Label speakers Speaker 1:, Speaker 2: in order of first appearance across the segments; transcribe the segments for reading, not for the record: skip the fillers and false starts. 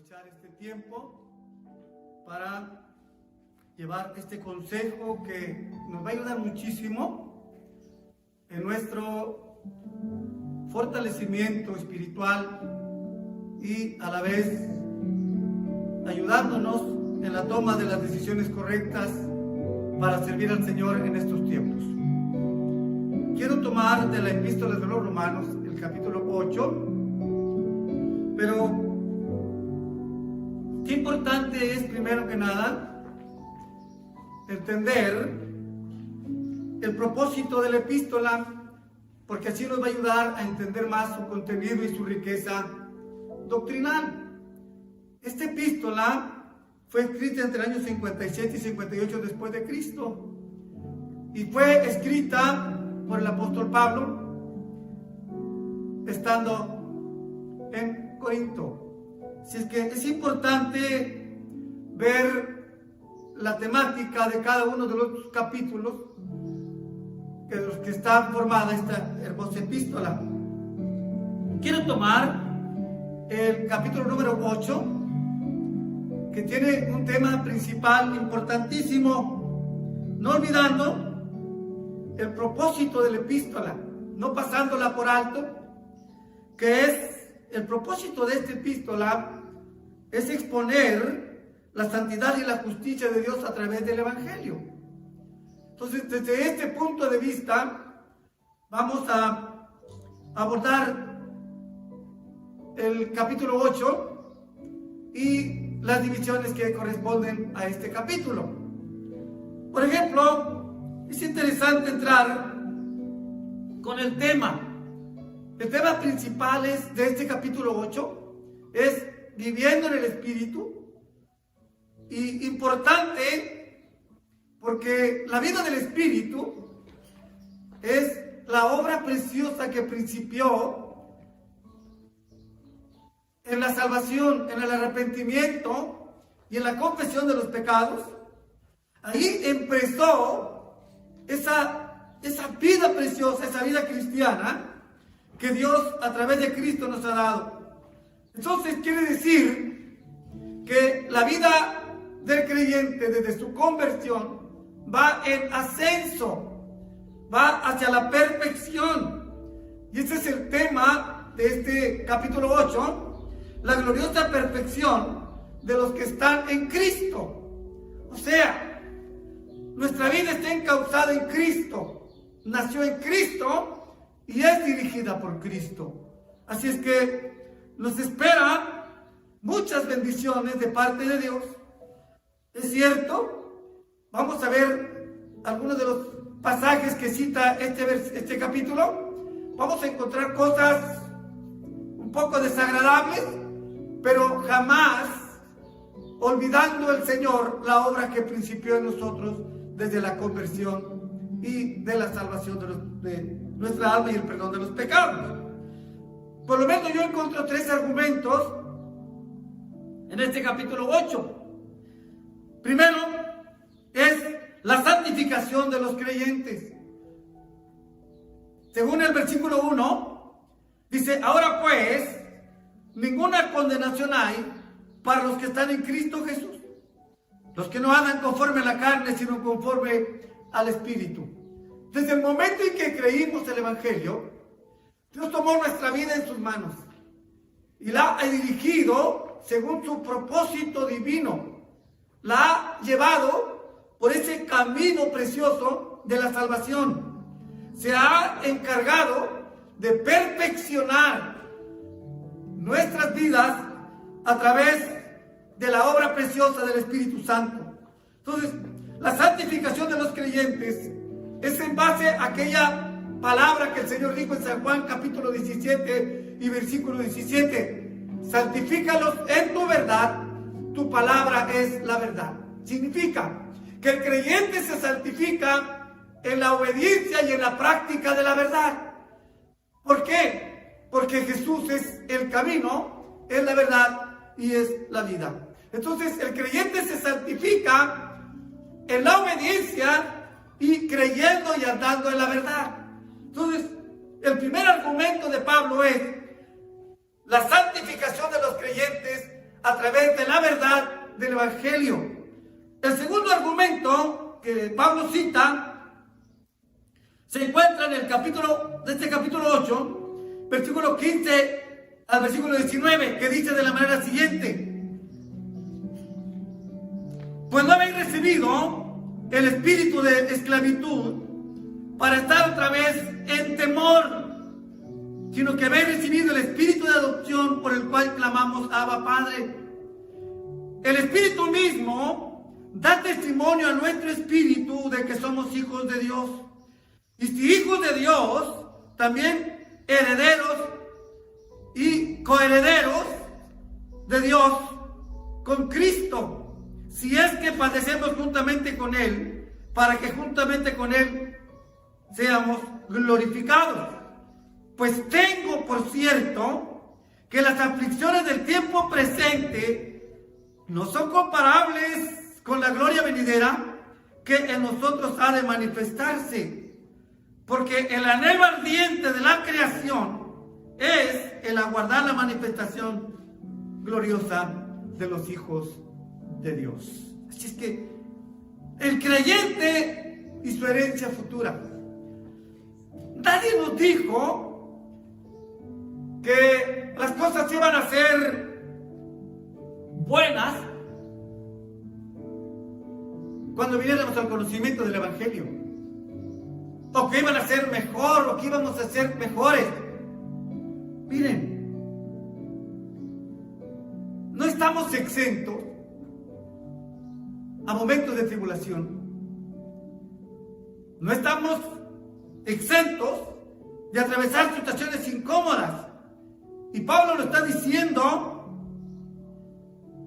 Speaker 1: aprovechar este tiempo para llevar este consejo que nos va a ayudar muchísimo en nuestro fortalecimiento espiritual y a la vez ayudándonos en la toma de las decisiones correctas para servir al Señor en estos tiempos. Quiero tomar de la Epístola de los Romanos, el capítulo 8, pero qué importante es, primero que nada, entender el propósito de la epístola, porque así nos va a ayudar a entender más su contenido y su riqueza doctrinal. Esta epístola fue escrita entre el año 57 y 58 después de Cristo y fue escrita por el apóstol Pablo estando en Corinto. Así es que es importante ver la temática de cada uno de los capítulos de los que está formada esta hermosa epístola. Quiero tomar el capítulo número 8, que tiene un tema principal importantísimo, no olvidando el propósito de la epístola, no pasándola por alto, que es el propósito de esta epístola es exponer la santidad y la justicia de Dios a través del Evangelio. Entonces, desde este punto de vista, vamos a abordar el capítulo 8 y las divisiones que corresponden a este capítulo. Por ejemplo, es interesante entrar con el tema. El tema principal de este capítulo 8 es viviendo en el Espíritu. Y importante porque la vida del Espíritu es la obra preciosa que principió en la salvación, en el arrepentimiento y en la confesión de los pecados. Ahí empezó esa vida preciosa, esa vida cristiana que Dios a través de Cristo nos ha dado. Entonces quiere decir que la vida del creyente desde su conversión va en ascenso, va hacia la perfección. Y ese es el tema de este capítulo 8, la gloriosa perfección de los que están en Cristo. O sea, nuestra vida está encauzada en Cristo, nació en Cristo y es dirigida por Cristo. Así es que nos esperan muchas bendiciones de parte de Dios. Es cierto, vamos a ver algunos de los pasajes que cita este capítulo. Vamos a encontrar cosas un poco desagradables, pero jamás olvidando el Señor la obra que principió en nosotros desde la conversión y de la salvación de nuestra alma y el perdón de los pecados. Por lo menos yo encuentro 3 argumentos en este capítulo 8. Primero es la santificación de los creyentes. Según el versículo 1, dice: ahora pues, ninguna condenación hay para los que están en Cristo Jesús, los que no andan conforme a la carne, sino conforme al Espíritu. Desde el momento en que creímos el Evangelio, Dios tomó nuestra vida en sus manos y la ha dirigido según su propósito divino. La ha llevado por ese camino precioso de la salvación. Se ha encargado de perfeccionar nuestras vidas a través de la obra preciosa del Espíritu Santo. Entonces, la santificación de los creyentes es en base a aquella palabra que el Señor dijo en San Juan capítulo 17 y versículo 17: santifícalos en tu verdad, tu palabra es la verdad. Significa que el creyente se santifica en la obediencia y en la práctica de la verdad. ¿Por qué? Porque Jesús es el camino, es la verdad y es la vida. Entonces el creyente se santifica en la obediencia y creyendo y andando en la verdad. Entonces, el primer argumento de Pablo es la santificación de los creyentes a través de la verdad del Evangelio. El segundo argumento que Pablo cita se encuentra en el capítulo 8, versículo 15 al versículo 19, que dice de la manera siguiente: pues no habéis recibido el espíritu de esclavitud para estar otra vez en temor, sino que habéis recibido el espíritu de adopción por el cual clamamos Abba Padre. El espíritu mismo da testimonio a nuestro espíritu de que somos hijos de Dios. Y si hijos de Dios, también herederos y coherederos de Dios con Cristo, si es que padecemos juntamente con Él, para que juntamente con Él seamos glorificados. Pues tengo por cierto que las aflicciones del tiempo presente no son comparables con la gloria venidera que en nosotros ha de manifestarse. Porque el anhelo ardiente de la creación es el aguardar la manifestación gloriosa de los hijos de Dios. Así es que el creyente y su herencia futura. Nadie nos dijo que las cosas iban a ser buenas cuando viniéramos al conocimiento del Evangelio, o que iban a ser mejor, o que íbamos a ser mejores. Miren, no estamos exentos a momentos de tribulación. No estamos exentos de atravesar situaciones incómodas. Y Pablo lo está diciendo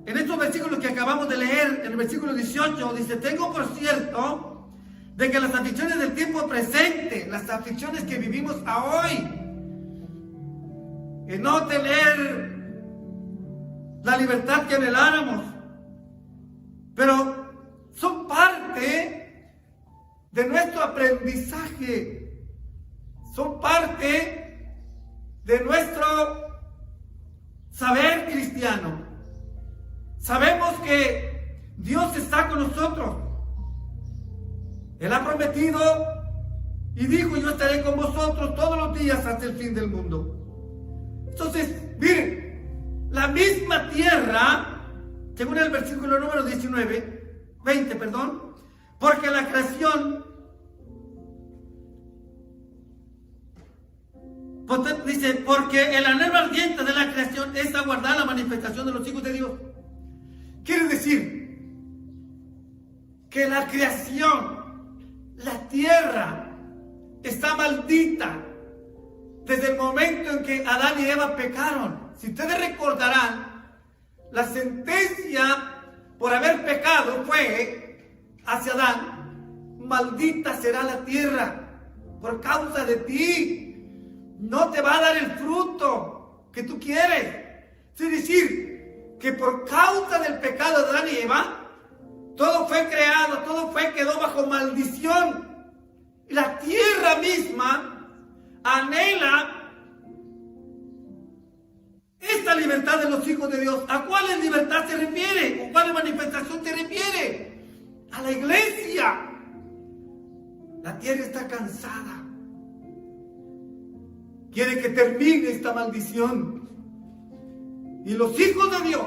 Speaker 1: en estos versículos que acabamos de leer. En el versículo 18 dice: tengo por cierto de que las aflicciones del tiempo presente, las aflicciones que vivimos a hoy, en no tener la libertad que anheláramos, pero son parte de nuestro aprendizaje, son parte de nuestro saber cristiano. Sabemos que Dios está con nosotros. Él ha prometido y dijo: yo estaré con vosotros todos los días hasta el fin del mundo. Entonces, miren, la misma tierra, según el versículo número 20, porque la creación, dice, porque el anhelo ardiente de la creación es aguardar la manifestación de los hijos de Dios. Quiere decir que la creación, la tierra, está maldita desde el momento en que Adán y Eva pecaron. Si ustedes recordarán, la sentencia por haber pecado fue hacia Adán: maldita será la tierra por causa de ti. No te va a dar el fruto que tú quieres. Es decir, que por causa del pecado de Adán y Eva, todo fue creado, quedó bajo maldición. Y la tierra misma anhela esta libertad de los hijos de Dios. ¿A cuál libertad se refiere? ¿O cuál manifestación se refiere? A la iglesia. La tierra está cansada. Quiere que termine esta maldición. Y los hijos de Dios,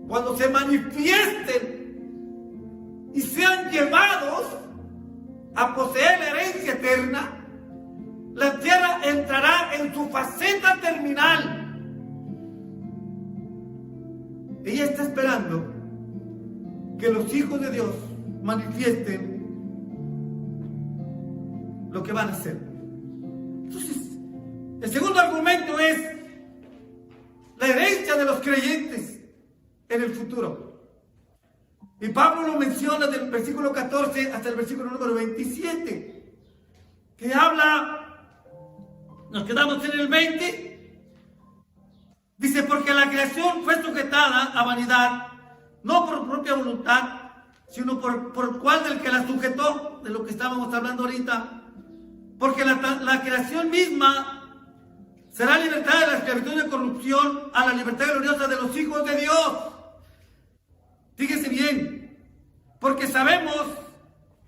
Speaker 1: cuando se manifiesten y sean llevados a poseer la herencia eterna, la tierra entrará en su faceta terminal. Ella está esperando que los hijos de Dios manifiesten lo que van a hacer. Entonces, el segundo argumento es la herencia de los creyentes en el futuro. Y Pablo lo menciona del versículo 14 hasta el versículo número 27, que habla, nos quedamos en el 20, dice: porque la creación fue sujetada a vanidad, no por propia voluntad, sino por cual del que la sujetó, de lo que estábamos hablando ahorita. Porque la creación misma será libertad de la esclavitud de corrupción a la libertad gloriosa de los hijos de Dios. Fíjese bien, porque sabemos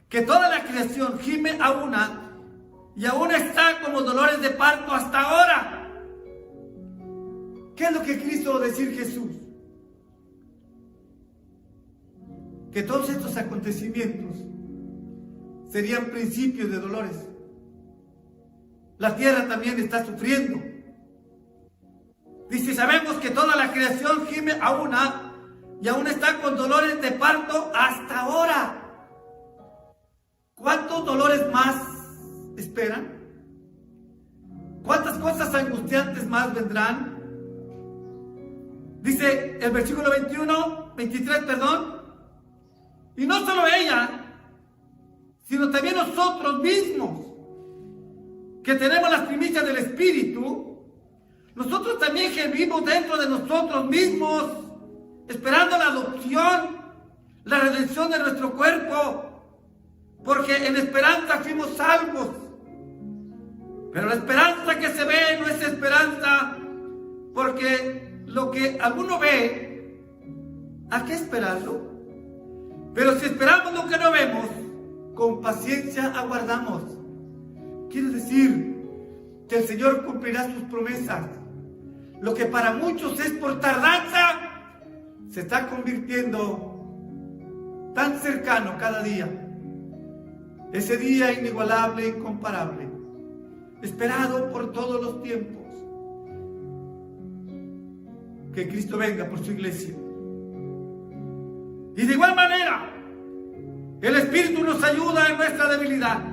Speaker 1: que toda la creación gime a una y aún está como dolores de parto hasta ahora. ¿Qué es lo que quiso decir Jesús? Que todos estos acontecimientos serían principios de dolores. La tierra también está sufriendo. Dice, sabemos que toda la creación gime a una y aún está con dolores de parto hasta ahora. ¿Cuántos dolores más esperan? ¿Cuántas cosas angustiantes más vendrán? Dice el versículo 23, y no solo ella, sino también nosotros mismos, que tenemos las primicias del Espíritu, nosotros también gemimos dentro de nosotros mismos, esperando la adopción, la redención de nuestro cuerpo, porque en esperanza fuimos salvos. Pero la esperanza que se ve no es esperanza, porque lo que alguno ve, ¿a qué esperarlo? Pero si esperamos lo que no vemos, con paciencia aguardamos. Quiere decir que el Señor cumplirá sus promesas. Lo que para muchos es por tardanza, se está convirtiendo tan cercano cada día. Ese día inigualable e incomparable, esperado por todos los tiempos. Que Cristo venga por su iglesia. Y de igual manera, el Espíritu nos ayuda en nuestra debilidad.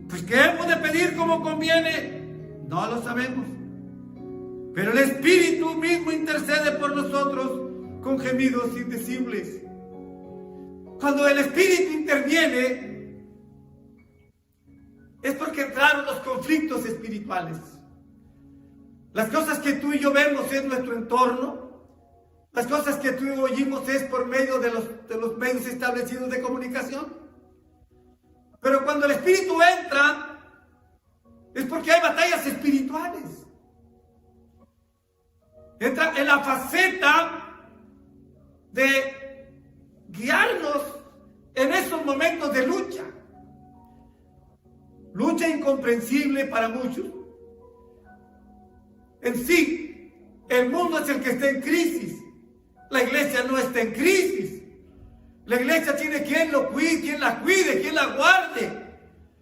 Speaker 1: Pues ¿qué hemos de pedir como conviene? No lo sabemos. Pero el Espíritu mismo intercede por nosotros con gemidos indecibles. Cuando el Espíritu interviene, es porque entraron los conflictos espirituales. Las cosas que tú y yo vemos en nuestro entorno, las cosas que tú y yo oímos es por medio de los medios establecidos de comunicación. Pero cuando el Espíritu entra, es porque hay batallas espirituales. Entra en la faceta de guiarnos en esos momentos de lucha. Lucha incomprensible para muchos. En sí, el mundo es el que está en crisis. La iglesia no está en crisis. La iglesia tiene quien lo cuide, quien la cuide, quien la guarde.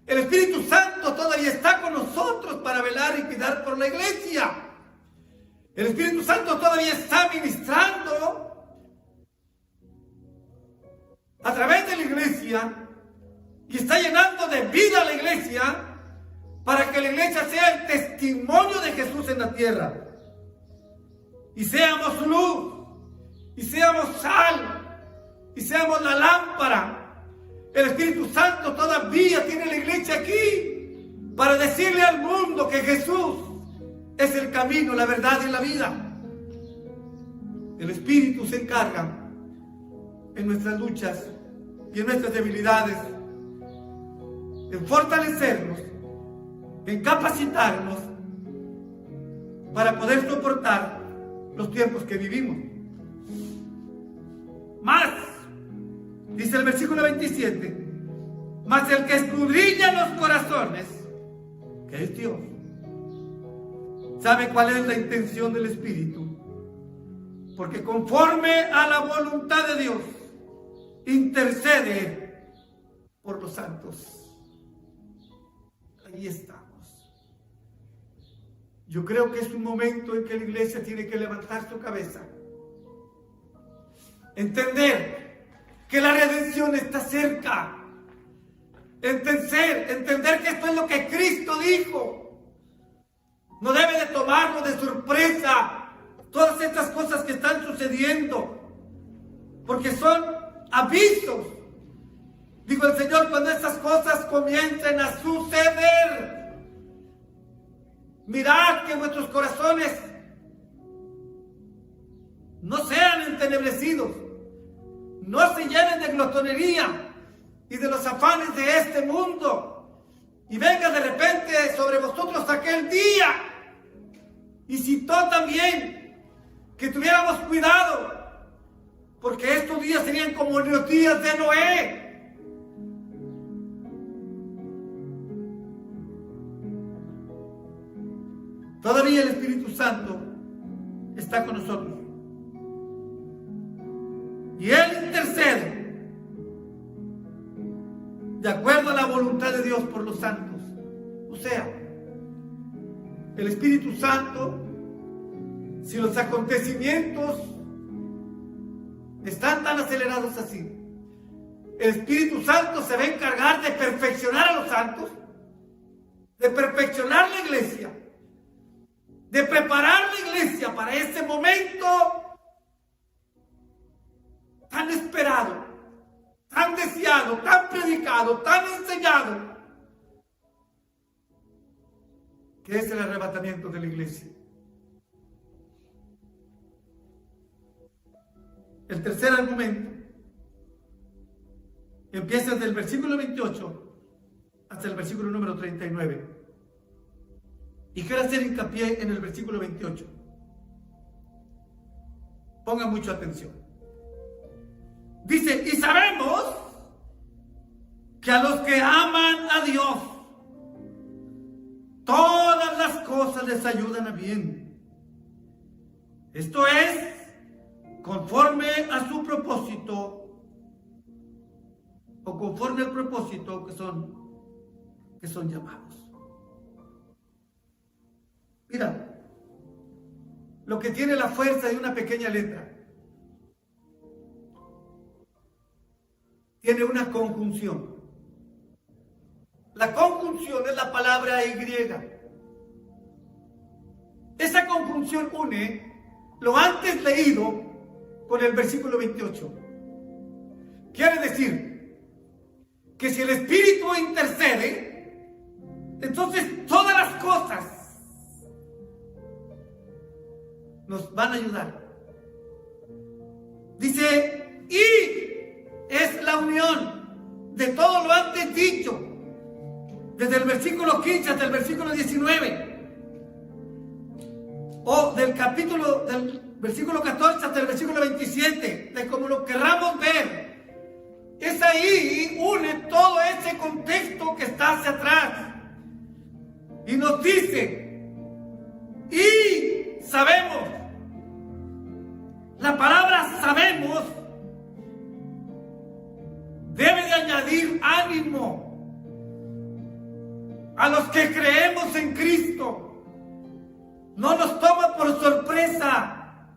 Speaker 1: El Espíritu Santo todavía está con nosotros para velar y cuidar por la iglesia. El Espíritu Santo todavía está ministrando a través de la iglesia y está llenando de vida a la iglesia para que la iglesia sea el testimonio de Jesús en la tierra. Y seamos luz, y seamos sal, y seamos la lámpara. El Espíritu Santo todavía tiene la iglesia aquí para decirle al mundo que Jesús es el camino, la verdad y la vida. El Espíritu se encarga en nuestras luchas y en nuestras debilidades, en fortalecernos, en capacitarnos para poder soportar los tiempos que vivimos. Más, dice el versículo 27, mas el que escudriña los corazones, que es Dios, sabe cuál es la intención del Espíritu, porque conforme a la voluntad de Dios, intercede por los santos. Ahí estamos. Yo creo que es un momento en que la iglesia tiene que levantar su cabeza, entender que la redención está cerca, entender que esto es lo que Cristo dijo. No debe de tomarnos de sorpresa todas estas cosas que están sucediendo, porque son avisos. Dijo el Señor, cuando estas cosas comiencen a suceder, mirad que vuestros corazones no sean entenebrecidos, no se llenen de glotonería y de los afanes de este mundo, y venga de repente sobre vosotros aquel día Y citó también que tuviéramos cuidado, porque estos días serían como los días de Noé. Todavía el Espíritu Santo está con nosotros. Y Él intercede de acuerdo a la voluntad de Dios por los santos. O sea, el Espíritu Santo, si los acontecimientos están tan acelerados así, el Espíritu Santo se va a encargar de perfeccionar a los santos, de perfeccionar la iglesia, de preparar la iglesia para ese momento tan esperado, tan deseado, tan predicado, tan enseñado, que es el arrebatamiento de la iglesia. El tercer argumento empieza desde el versículo 28 hasta el versículo número 39. Y quiero hacer hincapié en el versículo 28. Pongan mucha atención. Dice, y sabemos que a los que aman a Dios, todas las cosas les ayudan a bien. Esto es, conforme a su propósito, o conforme al propósito que son llamados. Mira, lo que tiene la fuerza de una pequeña letra, tiene una conjunción. La conjunción es la palabra Y. Esa conjunción une lo antes leído con el versículo 28. Quiere decir que si el Espíritu intercede, entonces todas las cosas nos van a ayudar. Dice, y es la unión de todo lo antes dicho, desde el versículo 15 hasta el versículo 19, o del versículo 14 hasta el versículo 27, de como lo querramos ver. Es ahí, une todo ese contexto que está hacia atrás. Y nos dice, y sabemos. La palabra sabemos debe de añadir ánimo a los que creemos en Cristo. No nos toma por sorpresa.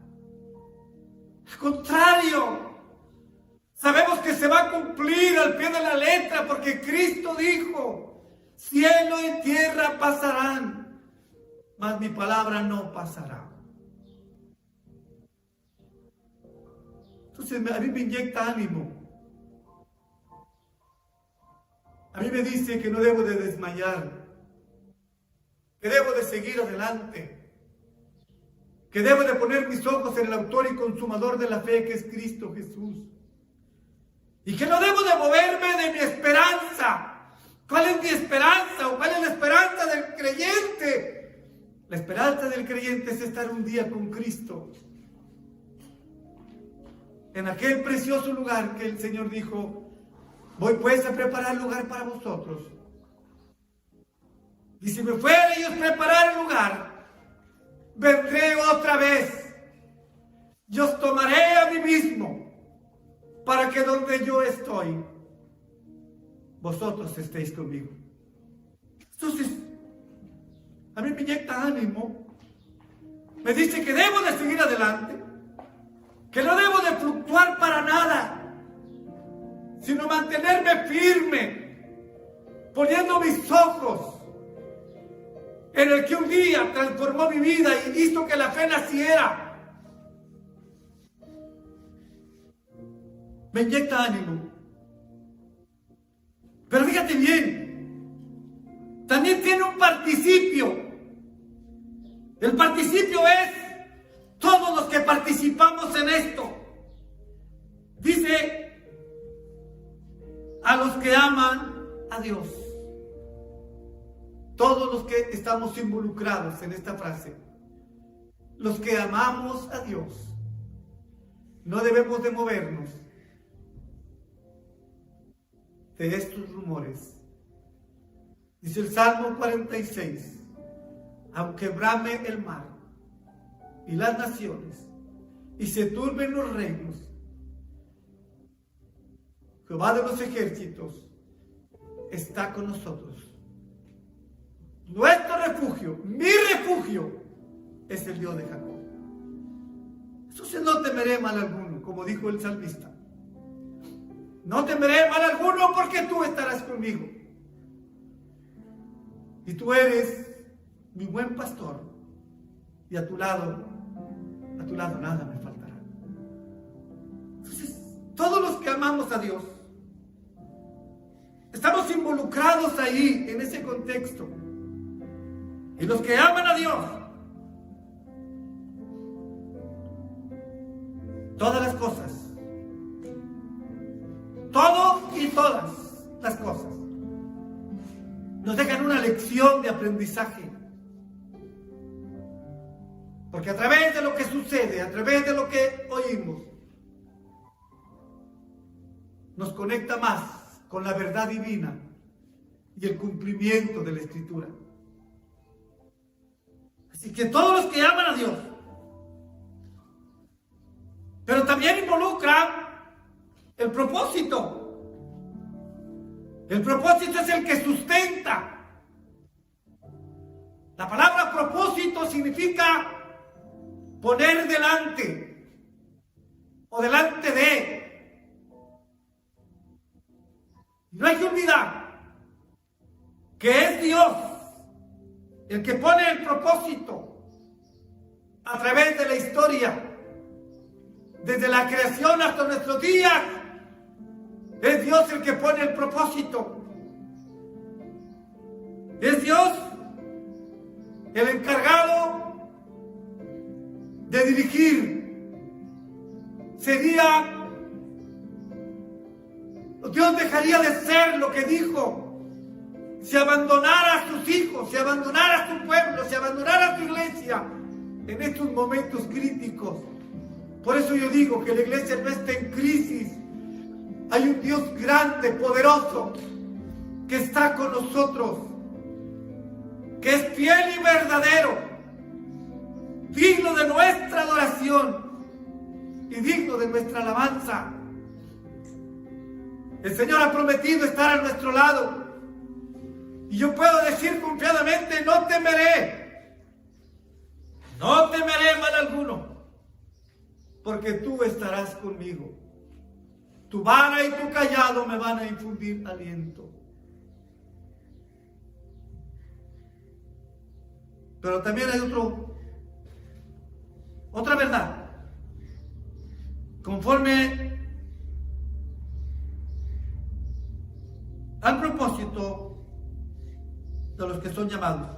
Speaker 1: Al contrario, sabemos que se va a cumplir al pie de la letra, porque Cristo dijo, cielo y tierra pasarán, mas mi palabra no pasará. Entonces a mí me inyecta ánimo. A mí me dice que no debo de desmayar, que debo de seguir adelante, que debo de poner mis ojos en el autor y consumador de la fe, que es Cristo Jesús. Y que no debo de moverme de mi esperanza. ¿Cuál es mi esperanza? ¿O cuál es la esperanza del creyente? La esperanza del creyente es estar un día con Cristo, en aquel precioso lugar que el Señor dijo, voy pues a preparar lugar para vosotros. Y si me fuera y os preparar el lugar, vendré otra vez y os tomaré a mí mismo, para que donde yo estoy, vosotros estéis conmigo. Entonces, a mí me inyecta ánimo, me dice que debo de seguir adelante, que no debo de fluctuar para nada, sino mantenerme firme, poniendo mis ojos en el que un día transformó mi vida y hizo que la fe naciera. Me inyecta ánimo. Pero fíjate bien, también tiene un participio. El participio es todos los que participamos en esto. Dice, a los que aman a Dios. Todos los que estamos involucrados en esta frase. los que amamos a Dios no debemos de movernos de estos rumores. Dice el Salmo 46, aunque brame el mar y las naciones y se turben los reinos, Jehová de los ejércitos está con nosotros. Nuestro refugio, mi refugio, es el Dios de Jacob. Entonces no temeré mal alguno, como dijo el salmista. No temeré mal alguno porque tú estarás conmigo. Y tú eres mi buen pastor. Y a tu lado nada me faltará. Entonces, todos los que amamos a Dios, estamos involucrados ahí, en ese contexto. Y los que aman a Dios, todas las cosas, todo y todas las cosas, nos dejan una lección de aprendizaje. Porque a través de lo que sucede, a través de lo que oímos, nos conecta más con la verdad divina y el cumplimiento de la Escritura. Así que todos los que aman a Dios, pero también involucra el propósito. El propósito es el que sustenta. La palabra propósito significa poner delante o delante de. No hay que olvidar que es Dios el que pone el propósito a través de la historia. Desde la creación hasta nuestros días, es Dios el que pone el propósito. Es Dios el encargado de dirigir. Dios dejaría de ser lo que dijo si abandonara a sus hijos, si abandonara a su pueblo, si abandonara a su iglesia en estos momentos críticos. Por eso yo digo que la iglesia no está en crisis. Hay un Dios grande, poderoso, que está con nosotros, que es fiel y verdadero, digno de nuestra adoración y digno de nuestra alabanza. El Señor ha prometido estar a nuestro lado. Y yo puedo decir confiadamente, no temeré mal alguno, porque tú estarás conmigo. Tu vara y tu cayado me van a infundir aliento. Pero también hay otra verdad. Conforme al propósito de los que son llamados,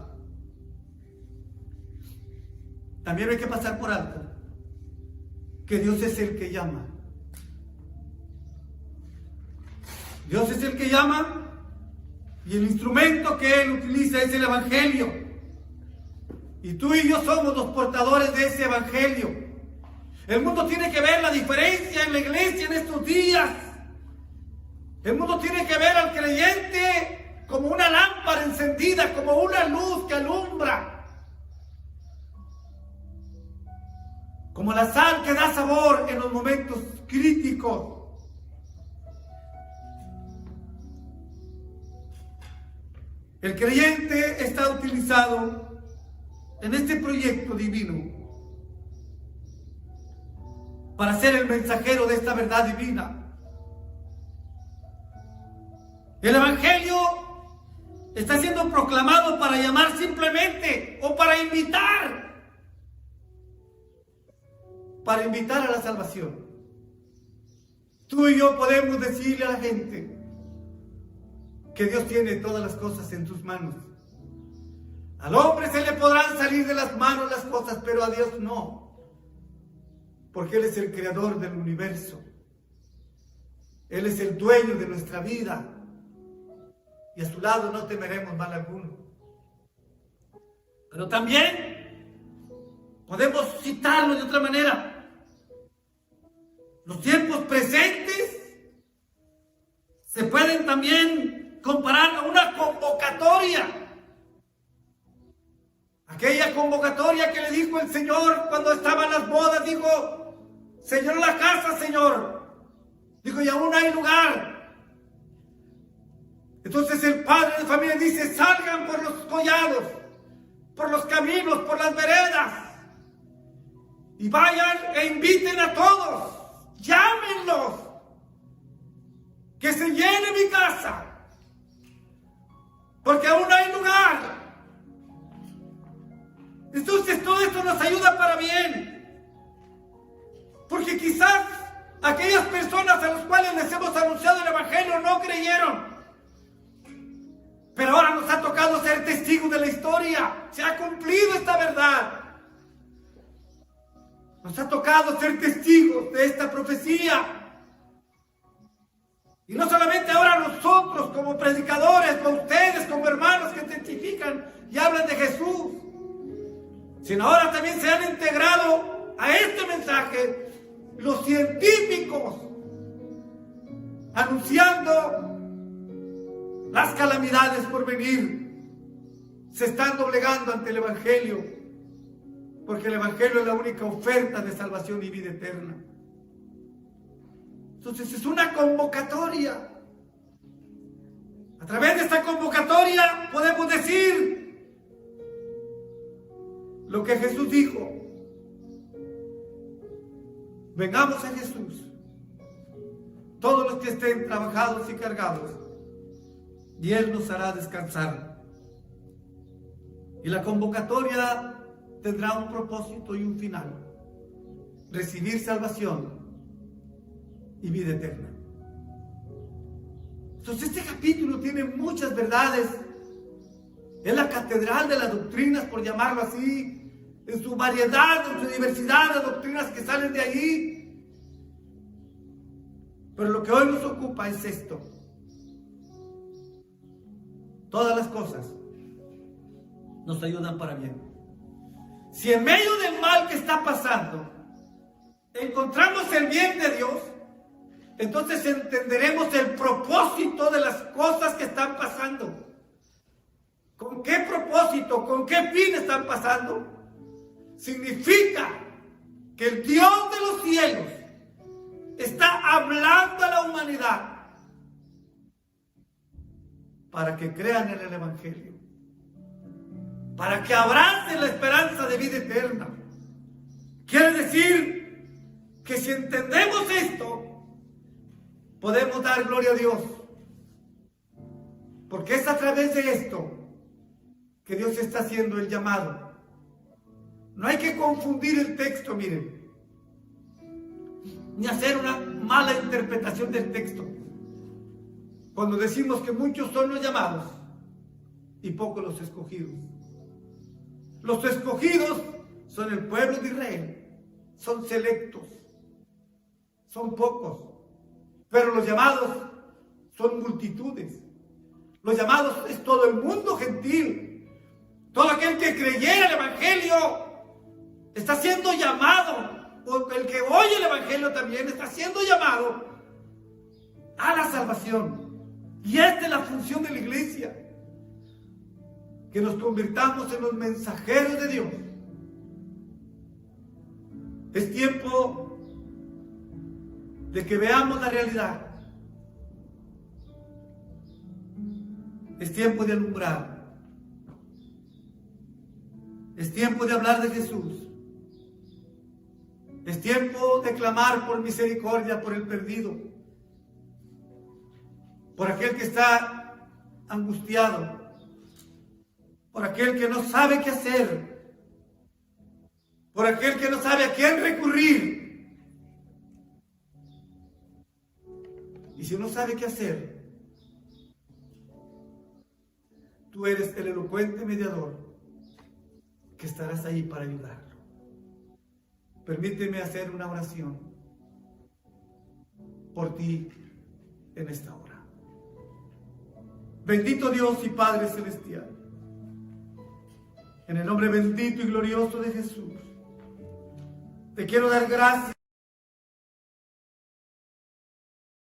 Speaker 1: también hay que pasar por alto que Dios es el que llama. Dios es el que llama y el instrumento que Él utiliza es el Evangelio. Y tú y yo somos los portadores de ese Evangelio. El mundo tiene que ver la diferencia en la iglesia en estos días. El mundo tiene que ver al creyente como una lámpara encendida, como una luz que alumbra, como la sal que da sabor en los momentos críticos. El creyente está utilizado en este proyecto divino para ser el mensajero de esta verdad divina. El Evangelio está siendo proclamado para llamar simplemente o para invitar a la salvación. Tú y yo podemos decirle a la gente que Dios tiene todas las cosas en sus manos. Al hombre se le podrán salir de las manos las cosas, pero a Dios no, porque Él es el creador del universo. Él es el dueño de nuestra vida y a su lado no temeremos mal alguno. Pero también Podemos citarlo de otra manera. Los tiempos presentes se pueden también comparar a una convocatoria. Aquella convocatoria que le dijo el Señor cuando estaban las bodas, dijo: Señor, la casa, Señor. Dijo: y aún hay lugar. Entonces el padre de familia dice: salgan por los collados, por los caminos, por las veredas, y vayan e inviten a todos, llámenlos, que se llene mi casa, porque aún hay lugar. Entonces todo esto nos ayuda para bien, porque quizás aquellas personas a las cuales les hemos anunciado el Evangelio no creyeron, pero ahora nos ha tocado ser testigos de la historia. Se ha cumplido esta verdad. Nos ha tocado ser testigos de esta profecía. Y no solamente ahora nosotros como predicadores, con ustedes como hermanos que testifican y hablan de Jesús, sino ahora también se han integrado a este mensaje los científicos, anunciando las calamidades por venir. Se están doblegando ante el Evangelio, porque el Evangelio es la única oferta de salvación y vida eterna. Entonces es una convocatoria. A través de esta convocatoria podemos decir lo que Jesús dijo: vengamos a Jesús, todos los que estén trabajados y cargados, y Él nos hará descansar. Y la convocatoria tendrá un propósito y un final: recibir salvación y vida eterna. Entonces este capítulo tiene muchas verdades. Es la catedral de las doctrinas, por llamarlo así, en su variedad, en su diversidad de doctrinas que salen de allí. Pero lo que hoy nos ocupa es esto: todas las cosas nos ayudan para bien. Si en medio del mal que está pasando encontramos el bien de Dios, entonces entenderemos el propósito de las cosas que están pasando. ¿Con qué propósito? ¿Con qué fin están pasando? Significa que el Dios de los cielos está hablando a la humanidad para que crean en el Evangelio, para que abracen la esperanza de vida eterna. Quiere decir que si entendemos esto, podemos dar gloria a Dios, porque es a través de esto que Dios está haciendo el llamado. No hay que confundir el texto, miren, ni hacer una mala interpretación del texto cuando decimos que muchos son los llamados y pocos los escogidos. Los escogidos son el pueblo de Israel, son selectos, son pocos, pero los llamados son multitudes. Los llamados es todo el mundo gentil. Todo aquel que creyera el Evangelio está siendo llamado, o el que oye el Evangelio también está siendo llamado a la salvación. Y esta es la función de la iglesia: que nos convirtamos en los mensajeros de Dios. Es tiempo de que veamos la realidad. Es tiempo de alumbrar. Es tiempo de hablar de Jesús. Es tiempo de clamar por misericordia por el perdido, por aquel que está angustiado, por aquel que no sabe qué hacer, por aquel que no sabe a quién recurrir. Y si no sabe qué hacer, tú eres el elocuente mediador que estarás ahí para ayudarlo. Permíteme hacer una oración por ti en esta hora. Bendito Dios y Padre Celestial, en el nombre bendito y glorioso de Jesús, Te quiero dar gracias.